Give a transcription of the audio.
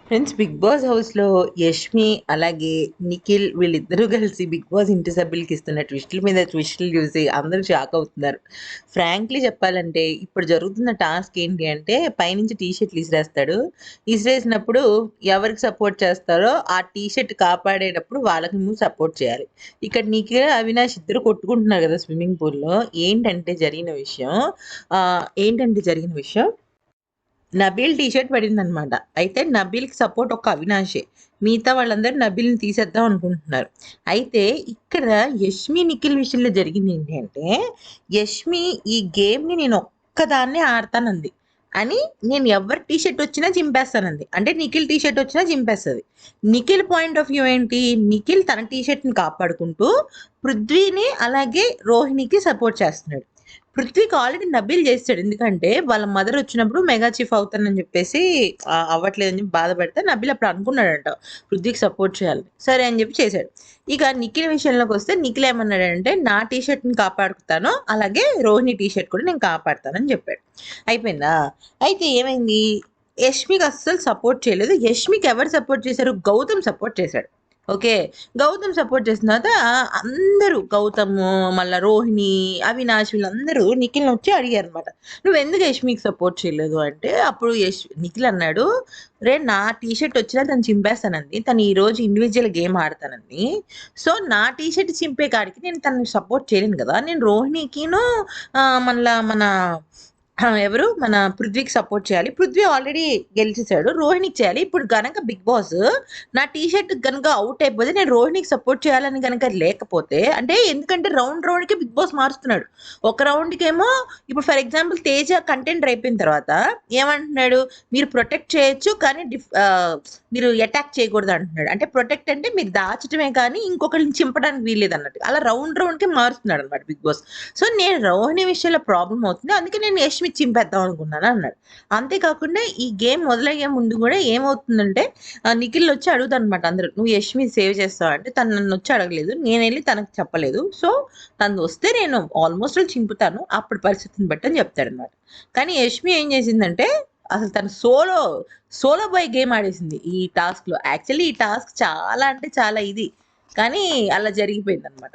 Friends, 'big boss' హౌస్‌లో యష్మి, అలాగే నిఖిల్ వీళ్ళిద్దరూ కలిసి 'బిగ్ బాస్' ఇంటి సభ్యులకి ఇస్తున్న ట్విస్టుల మీద ట్విస్టులు చూసి అందరూ షాక్ అవుతున్నారు. ఫ్రాంక్లీ చెప్పాలంటే ఇప్పుడు జరుగుతున్న టాస్క్ ఏంటి అంటే పైనుంచి టీ షర్ట్‌లు ఇసిరేస్తాడు. ఇసిరేసినప్పుడు ఎవరికి సపోర్ట్ చేస్తారో ఆ టీ షర్ట్ కాపాడేటప్పుడు వాళ్ళకేమో సపోర్ట్ చేయాలి. ఇక్కడ నిఖిల్, అవినాష్ ఇద్దరు కొట్టుకుంటున్నారు కదా స్విమ్మింగ్ పూల్‌లో. ఏంటంటే జరిగిన విషయం నబీల్ టీ షర్ట్ పడిందనమాట. అయితే నబీల్‌కి సపోర్ట్ ఒక్క అవినాషే. మిగతా వాళ్ళందరూ నబీల్‌ని తీసేద్దాం అనుకుంటున్నారు. అయితే ఇక్కడ యష్మి, నిఖిల్ విషయంలో జరిగిందేంటి అంటే, యష్మి ఈ గేమ్‌ని నేను ఒక్కదాన్నే ఆడతానంది. అని నేను ఎవరి టీ షర్ట్ వచ్చినా చింపేస్తానంది. అంటే నిఖిల్ టీ షర్ట్ వచ్చినా చింపేస్తది. నిఖిల్ పాయింట్ ఆఫ్ వ్యూ ఏంటి? నిఖిల్ తన టీ షర్ట్‌ని కాపాడుకుంటూ పృథ్వీని అలాగే రోహిణికి సపోర్ట్ చేస్తున్నాడు. పృథ్వీకి ఆల్రెడీ నబీల్ చేసాడు. ఎందుకంటే వాళ్ళ మదర్ వచ్చినప్పుడు మెగా చీఫ్ అవుతానని చెప్పేసి అవ్వట్లేదని చెప్పి బాధపడితే నబీల్ అప్పుడు అనుకున్నాడంట పృథ్వీకి సపోర్ట్ చేయాలని. సరే అని చెప్పి చేశాడు. ఇక నిఖిల్ విషయంలోకి వస్తే నిఖిల్ ఏమన్నాడంటే నా టీ షర్ట్ని కాపాడుతాను, అలాగే రోహిణి టీ షర్ట్ కూడా నేను కాపాడుతానని చెప్పాడు. అయిపోయిందా? అయితే ఏమైంది? యష్మికి అస్సలు సపోర్ట్ చేయలేదు. యష్మికి ఎవరు సపోర్ట్ చేశారు? గౌతమ్ సపోర్ట్ చేశాడు. ఓకే. గౌతమ్ సపోర్ట్ చేసిన తర్వాత అందరూ గౌతము, మళ్ళా రోహిణి, అవినాష్ వీళ్ళందరూ నిఖిల్‌ని వచ్చి అడిగారనమాట. "నువ్వెందుకు యష్మికి సపోర్ట్ చేయలేదు?" అంటే అప్పుడు నిఖిల్ అన్నాడు, "రేయ్! నా టీ షర్ట్ వచ్చినా తను చింపేస్తానంది. తను ఈరోజు ఇండివిడ్యువల్ గేమ్ ఆడతానంది. సో, నా టీ షర్ట్ చింపే కాడికి నేను తనని సపోర్ట్ చేయలేను కదా! నేను రోహిణికిను మళ్ళా ఎవరు మన పృథ్వీకి సపోర్ట్ చేయాలి. పృథ్వీ ఆల్రెడీ గెలిచేసాడు. రోహిణికి చేయాలి. ఇప్పుడు గనక బిగ్ బాస్ నా టీ షర్ట్ గనుక ఔట్ అయిపోతే నేను రోహిణికి సపోర్ట్ చేయాలని గనక లేకపోతే అంటే ఎందుకంటే రౌండ్‌కి బిగ్ బాస్ మారుస్తున్నాడు. ఒక రౌండ్‌కేమో ఇప్పుడు ఫర్ ఎగ్జాంపుల్ 'తేజ' కంటెండర్ అయిపోయిన తర్వాత ఏమంటున్నాడు? మీరు ప్రొటెక్ట్ చేయొచ్చు. కానీ మీరు అటాక్ చేయకూడదు అంటున్నాడు. అంటే ప్రొటెక్ట్ అంటే మీరు దాచటమే కానీ ఇంకొకళ్ళని చింపడానికి వీల్లేదన్నట్టు. అలా రౌండ్‌కి మారుస్తున్నాడన్నమాట బిగ్ బాస్. సో, నేను రోహిణి విషయంలో ప్రాబ్లమ్ అవుతుంది. అందుకే నేను యష్మి చింపేద్దాం అనుకున్నాను అన్నాడు. అంతేకాకుండా ఈ గేమ్ మొదలయ్యే ముందు గూడా ఏమవుతుందంటే నిఖిల్ వచ్చి అడుగుతాడనమాట అందరూ. "నువ్వు యష్మిని సేవ్ చేస్తావా?" అంటే తను నన్నొచ్చి అడగలేదు. నేనెళ్ళి తనకు చెప్పలేదు. సో, తను వస్తే నేను ఆల్‌మోస్ట్ ఆల్ చింపుతాను. అప్పుడు పరిస్థితిని బట్టి అని చెప్తాడనమాట. కానీ యష్మి ఏం చేసిందంటే అసలు తను సోలో బాయ్ గేమ్ ఆడేసింది ఈ టాస్క్‌లో. యాక్చువల్లీ ఈ టాస్క్ చాలా అంటే చాలా ఇది. కానీ అలా జరిగిపోయిందనమాట.